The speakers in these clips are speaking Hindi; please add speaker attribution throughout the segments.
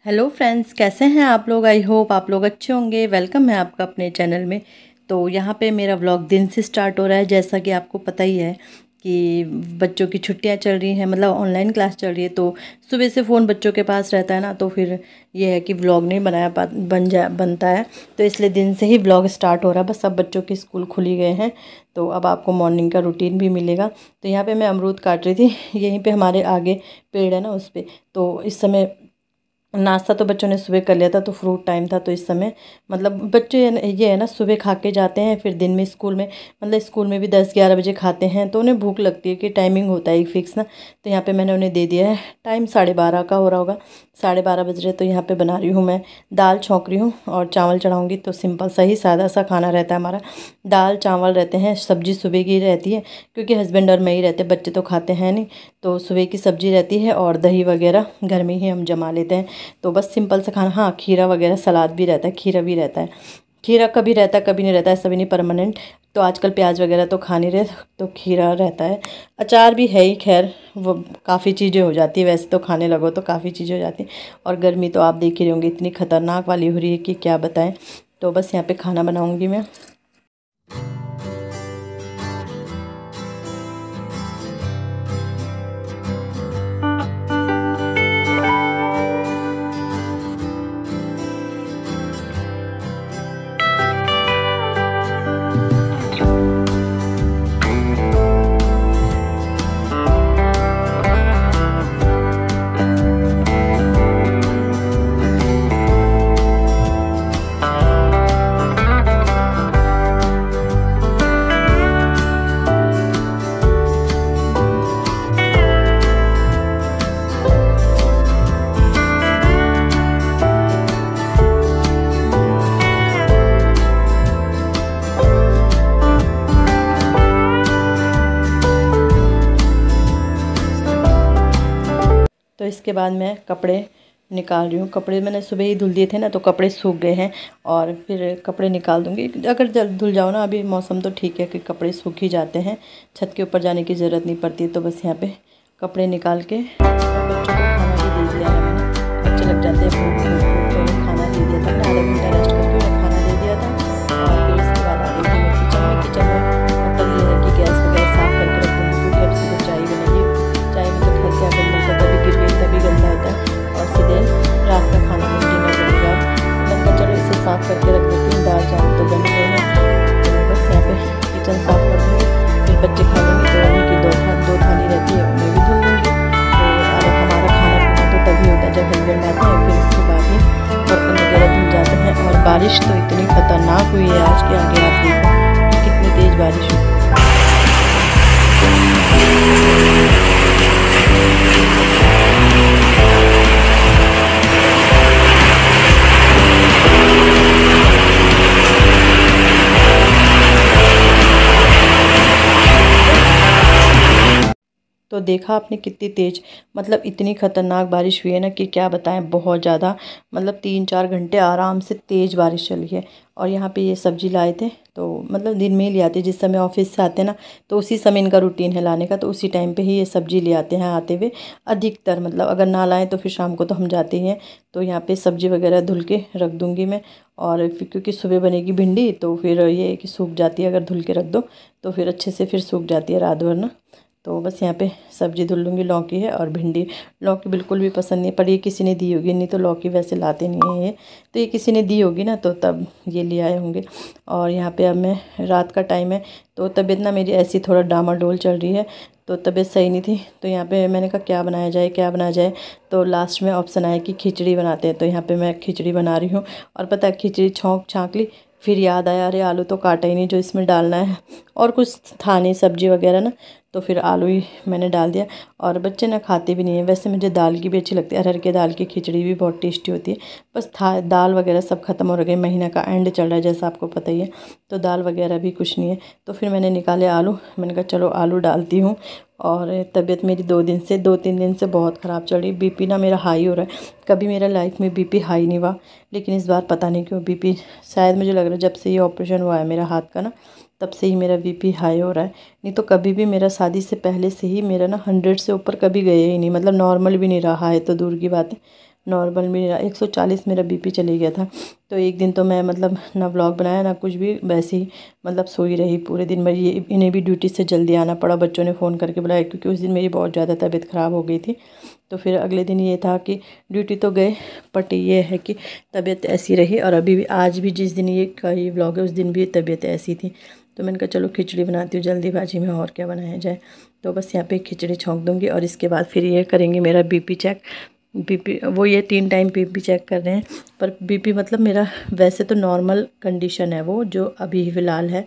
Speaker 1: हेलो फ्रेंड्स, कैसे हैं आप लोग। आई होप आप लोग अच्छे होंगे। वेलकम है आपका अपने चैनल में। तो यहाँ पे मेरा व्लॉग दिन से स्टार्ट हो रहा है। जैसा कि आपको पता ही है कि बच्चों की छुट्टियाँ चल रही हैं, मतलब ऑनलाइन क्लास चल रही है। तो सुबह से फ़ोन बच्चों के पास रहता है ना, तो फिर ये है कि व्लॉग नहीं बनता है। तो इसलिए दिन से ही व्लॉग स्टार्ट हो रहा है। बस अब बच्चों के स्कूल खुल गए हैं, तो अब आपको मॉर्निंग का रूटीन भी मिलेगा। तो यहाँ पे मैं अमरूद काट रही थी। यहीं पे हमारे आगे पेड़ है ना, उस पर। तो इस समय नाश्ता तो बच्चों ने सुबह कर लिया था, तो फ्रूट टाइम था। तो इस समय मतलब बच्चे ये है ना, सुबह खा के जाते हैं, फिर दिन में स्कूल में, मतलब स्कूल में भी 10-11 बजे खाते हैं। तो उन्हें भूख लगती है कि टाइमिंग होता है एक फिक्स ना। तो यहाँ पे मैंने उन्हें दे दिया है। टाइम 12:30 का हो रहा होगा, 12:30 बज रहे। तो यहाँ पे बना रही हूँ मैं दाल, छौंक रही हूँ और चावल चढ़ाऊँगी। तो सिंपल सा ही सादा सा खाना रहता है हमारा। दाल चावल रहते हैं, सब्जी सुबह की रहती है, क्योंकि हस्बैंड और मैं ही रहते हैं, बच्चे तो खाते हैं नहीं। तो सुबह की सब्जी रहती है और दही वगैरह घर में ही हम जमा लेते हैं। तो बस सिंपल सा खाना। हाँ, खीरा वगैरह, सलाद भी रहता है, खीरा भी रहता है। खीरा कभी रहता है कभी नहीं रहता है, ऐसा भी नहीं परमानेंट। तो आजकल प्याज वगैरह तो खा नहीं रहे, तो खीरा रहता है। अचार भी है ही, खैर वो काफ़ी चीज़ें हो जाती है। वैसे तो खाने लगो तो काफ़ी चीज़ें हो जाती हैं। और गर्मी तो आप देख ही रहे होंगे, इतनी खतरनाक वाली हो रही है कि क्या बताएं। तो बस यहाँ पे खाना बनाऊँगी मैं। तो इसके बाद मैं कपड़े निकाल रही हूँ। कपड़े मैंने सुबह ही धुल दिए थे ना, तो कपड़े सूख गए हैं। और फिर कपड़े निकाल दूँगी। अगर जल्द धुल जाओ ना, अभी मौसम तो ठीक है कि कपड़े सूख ही जाते हैं, छत के ऊपर जाने की ज़रूरत नहीं पड़ती। तो बस यहाँ पे कपड़े निकाल के बच्चों को खाना भी दे दिया है मैंने। बच्चे लग जाते हैं भूख, तो उन्हें खाना दे दिया था। मैंने आधा घंटा रेस्ट करके उन्हें खाना दे दिया था। और फिर इसके बाद आ गई थी मैं किचन में मतलब ये है कि गैस वगैरह साफ़ करके रख दूँगी, क्योंकि अब सीधे चाय बनेगी। चाय में तो खैर क्या गंदा होता है, कभी गिर गई तभी गंदा होता है। और सीधे रात का खाना में डिनर बनेगा। तो मैंने कहा चलो इसे साफ़ करके रख देती हूँ। दाल चावल तो बन गए हैं, तो बस यहाँ पे किचन साफ़ कर दूँगी। फिर बच्चे खा लेंगे तो उनकी दो थाली रहती है, उन्हें भी धुल लूँगी। तो अब हमारा खाना पीना तो तभी होता है जब हस्बैंड आते हैं, फिर इसके बाद ही बर्तन वगैरह धुल जाते हैं। और बारिश तो इतनी खतरनाक हुई है आज के, आगे आप देखो कि कितनी तेज़ बारिश हुई। तो देखा आपने कितनी तेज़, मतलब इतनी ख़तरनाक बारिश हुई है ना कि क्या बताएं, बहुत ज़्यादा। मतलब 3-4 घंटे आराम से तेज़ बारिश चली है। और यहाँ पे ये सब्ज़ी लाए थे, तो मतलब दिन में ही ले आते, जिस समय ऑफिस से आते हैं ना, तो उसी समय इनका रूटीन है लाने का। तो उसी टाइम पे ही ये सब्ज़ी ले आते हैं आते हुए अधिकतर। मतलब अगर ना लाएँ तो फिर शाम को तो हम जाते ही हैं। तो यहाँ पे सब्ज़ी वगैरह धुल के रख दूँगी मैं। और फिर क्योंकि सुबह बनेगी भिंडी, तो फिर ये है कि सूख जाती है, अगर धुल के रख दो तो फिर अच्छे से फिर सूख जाती है रात भर ना। तो बस यहाँ पे सब्ज़ी धुल लूँगी। लौकी है और भिंडी। लौकी बिल्कुल भी पसंद नहीं, पर ये किसी ने दी होगी, नहीं तो लौकी वैसे लाते नहीं है ये। तो ये किसी ने दी होगी ना, तो तब ये ले आए होंगे। और यहाँ पे अब मैं, रात का टाइम है, तो तबीयत ना मेरी ऐसी थोड़ा डामाडोल चल रही है, तो तबीयत सही नहीं थी। तो यहाँ पे मैंने कहा क्या बनाया जाए क्या बनाया जाए। तो लास्ट में ऑप्शन आया कि खिचड़ी बनाते हैं। तो यहाँ पे मैं खिचड़ी बना रही हूँ। और पता है, खिचड़ी छौंक ली, फिर याद आया अरे आलू तो काटा ही नहीं जो इसमें डालना है। और कुछ था नहीं सब्जी वगैरह ना, तो फिर आलू ही मैंने डाल दिया। और बच्चे ना खाते भी नहीं है। वैसे मुझे दाल की भी अच्छी लगती है, अरहर के दाल की खिचड़ी भी बहुत टेस्टी होती है। बस था दाल वगैरह सब ख़त्म हो गए, महीना का एंड चल रहा है जैसा आपको पता ही है। तो दाल वगैरह भी कुछ नहीं है। तो फिर मैंने निकाले आलू, मैंने कहा चलो आलू डालती हूँ। और तबीयत मेरी 2-3 दिन से बहुत ख़राब चल रही। बीपी ना मेरा हाई हो रहा है। कभी मेरा लाइफ में बीपी हाई नहीं हुआ, लेकिन इस बार पता नहीं क्यों बीपी, शायद मुझे लग रहा है जब से ये ऑपरेशन हुआ है मेरा हाथ का ना, तब से ही मेरा बीपी हाई हो रहा है। नहीं तो कभी भी मेरा शादी से पहले से ही मेरा ना 100 से ऊपर कभी गया ही नहीं, मतलब नॉर्मल भी नहीं रहा है तो दूर की बात है। नॉर्मल मेरा 140 मेरा बीपी चले गया था। तो एक दिन तो मैं मतलब ना व्लॉग बनाया ना कुछ भी, वैसे ही मतलब सोई रही पूरे दिन। मैं ये इन्हें भी ड्यूटी से जल्दी आना पड़ा, बच्चों ने फ़ोन करके बुलाया क्योंकि उस दिन मेरी बहुत ज़्यादा तबीयत ख़राब हो गई थी। तो फिर अगले दिन ये था कि ड्यूटी तो गए, बट ये है कि तबीयत ऐसी रही। और अभी भी आज भी जिस दिन ये व्लॉग है उस दिन भी तबीयत ऐसी थी। तो मैंने कहा चलो खिचड़ी बनाती हूँ जल्दीबाजी में, और क्या बनाया जाए। तो बस यहाँ पे खिचड़ी छौंक दूँगी और इसके बाद फिर ये करेंगे मेरा बीपी चेक। बीपी वो ये 3 टाइम बीपी चेक कर रहे हैं, पर बीपी मतलब मेरा वैसे तो नॉर्मल कंडीशन है वो जो अभी फ़िलहाल है,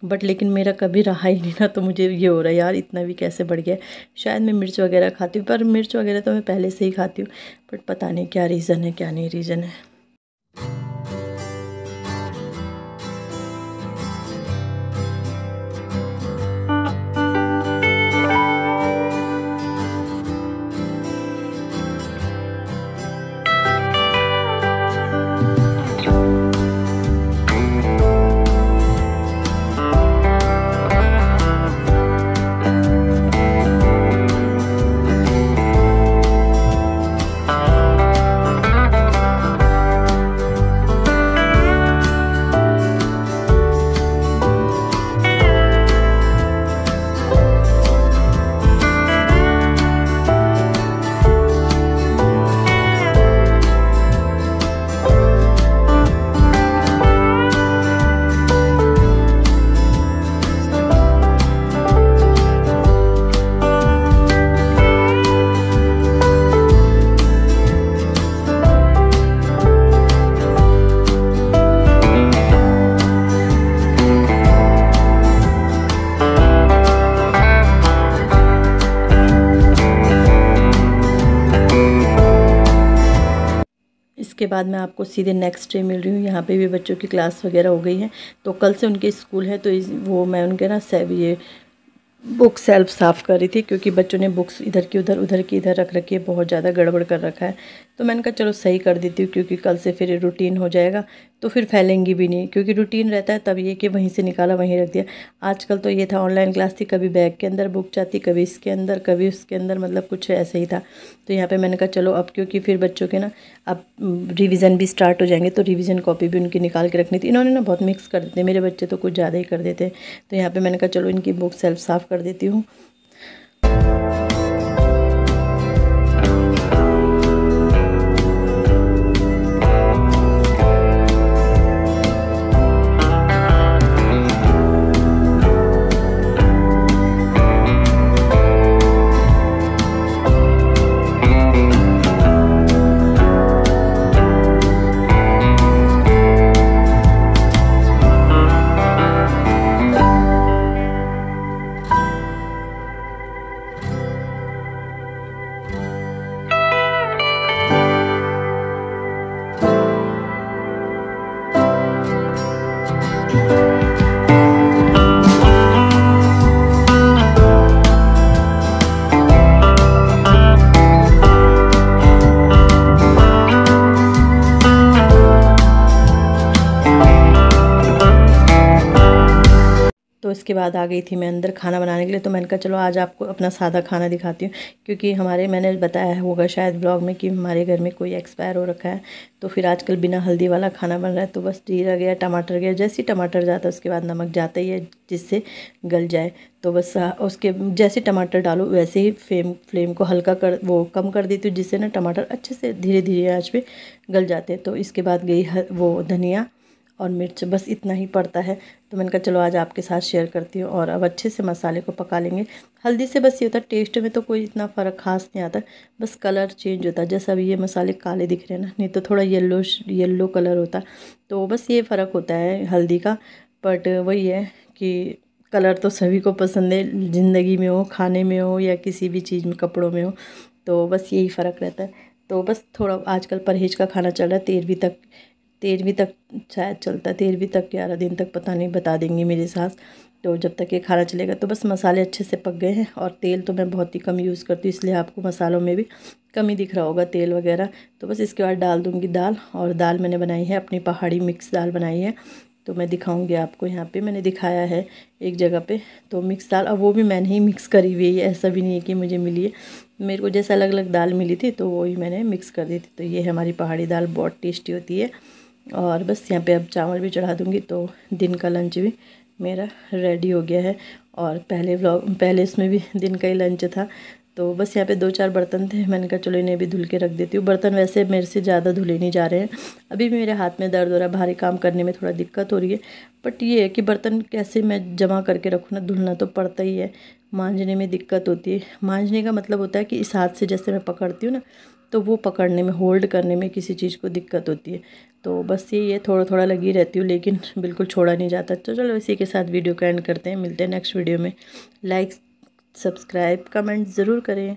Speaker 1: बट लेकिन मेरा कभी रहा ही नहीं ना। तो मुझे ये हो रहा है यार इतना भी कैसे बढ़ गया। शायद मैं मिर्च वगैरह खाती हूँ, पर मिर्च वगैरह तो मैं पहले से ही खाती हूँ, बट पता नहीं क्या रीज़न है क्या नहीं रीज़न है। इसके बाद मैं आपको सीधे नेक्स्ट डे मिल रही हूँ। यहाँ पे भी बच्चों की क्लास वगैरह हो गई है, तो कल से उनके स्कूल है। तो वो मैं उनके ना ये बुक सेल्फ साफ़ कर रही थी क्योंकि बच्चों ने बुक्स इधर की उधर उधर की इधर रख रखी है, बहुत ज़्यादा गड़बड़ कर रखा है। तो मैंने कहा चलो सही कर देती हूँ क्योंकि कल से फिर रूटीन हो जाएगा, तो फिर फैलेंगी भी नहीं। क्योंकि रूटीन रहता है तब ये कि वहीं से निकाला वहीं रख दिया। आजकल तो ये था ऑनलाइन क्लास थी, कभी बैग के अंदर बुक जाती, कभी इसके अंदर कभी उसके अंदर, मतलब कुछ ऐसे ही था। तो यहाँ पर मैंने कहा चलो अब क्योंकि फिर बच्चों के ना अब रिविज़न भी स्टार्ट हो जाएंगे, तो रिविज़न कॉपी भी उनकी निकाल के रखनी थी। इन्होंने ना बहुत मिक्स कर देते, मेरे बच्चे तो कुछ ज़्यादा ही कर देते। तो यहाँ पर मैंने कहा चलो इनकी बुक सेल्फ साफ़ कर देती हूँ। तो इसके बाद आ गई थी मैं अंदर खाना बनाने के लिए। तो मैंने कहा चलो आज आपको अपना सादा खाना दिखाती हूँ, क्योंकि मैंने बताया होगा शायद ब्लॉग में कि हमारे घर में कोई एक्सपायर हो रखा है। तो फिर आजकल बिना हल्दी वाला खाना बन रहा है। तो बस जीरा गया, टमाटर गया, जैसे ही टमाटर जाता है उसके बाद नमक जाता ही है जिससे गल जाए। तो बस उसके जैसे टमाटर डालो वैसे ही फ्लेम को हल्का कम कर देती हूँ, जिससे ना टमाटर अच्छे से धीरे धीरे आँच पे गल जाते हैं। तो इसके बाद गई वो धनिया और मिर्च, बस इतना ही पड़ता है। तो मैंने कहा चलो आज आपके साथ शेयर करती हूँ। और अब अच्छे से मसाले को पका लेंगे। हल्दी से बस ये होता है टेस्ट में तो कोई इतना फ़र्क खास नहीं आता, बस कलर चेंज होता है। जैसा अभी ये मसाले काले दिख रहे हैं ना, नहीं तो थोड़ा येलो कलर होता। तो बस ये फ़र्क होता है हल्दी का। बट वही है कि कलर तो सभी को पसंद है, ज़िंदगी में हो, खाने में हो, या किसी भी चीज़ में, कपड़ों में हो। तो बस यही फ़र्क रहता है। तो बस थोड़ा आजकल परहेज का खाना चल रहा है। 13वीं तक शायद चलता है, 13वीं तक 11 दिन तक, पता नहीं, बता देंगी मेरी सास। तो जब तक ये खाना चलेगा। तो बस मसाले अच्छे से पक गए हैं। और तेल तो मैं बहुत ही कम यूज़ करती हूँ, इसलिए आपको मसालों में भी कम ही दिख रहा होगा तेल वगैरह। तो बस इसके बाद डाल दूँगी दाल। और दाल मैंने बनाई है अपनी पहाड़ी मिक्स दाल बनाई है। तो मैं दिखाऊंगी आपको। यहाँ पे मैंने दिखाया है एक जगह पे, तो मिक्स दाल, अब वो भी मैंने ही मिक्स करी हुई है, ऐसा भी नहीं है कि मुझे मिली है। मेरे को जैसे अलग अलग दाल मिली थी तो वही मैंने मिक्स कर दी थी। तो ये है हमारी पहाड़ी दाल, बहुत टेस्टी होती है। और बस यहाँ पे अब चावल भी चढ़ा दूँगी, तो दिन का लंच भी मेरा रेडी हो गया है। और पहले इसमें भी दिन का ही लंच था। तो बस यहाँ पे 2-4 बर्तन थे, मैंने कहा चलो इन्हें भी धुल के रख देती हूँ। बर्तन वैसे मेरे से ज़्यादा धुले नहीं जा रहे हैं, अभी भी मेरे हाथ में दर्द हो रहा है, भारी काम करने में थोड़ा दिक्कत हो रही है। बट ये है कि बर्तन कैसे मैं जमा करके रखूँ ना, धुलना तो पड़ता ही है, मांजने में दिक्कत होती है। मांजने का मतलब होता है कि इस हाथ से जैसे मैं पकड़ती हूँ ना, तो वो पकड़ने में, होल्ड करने में किसी चीज़ को दिक्कत होती है। तो बस यही है, थोड़ा थोड़ा लगी रहती हूँ, लेकिन बिल्कुल छोड़ा नहीं जाता। तो चलो इसी के साथ वीडियो को एंड करते हैं, मिलते हैं नेक्स्ट वीडियो में। लाइक, सब्सक्राइब, कमेंट ज़रूर करें।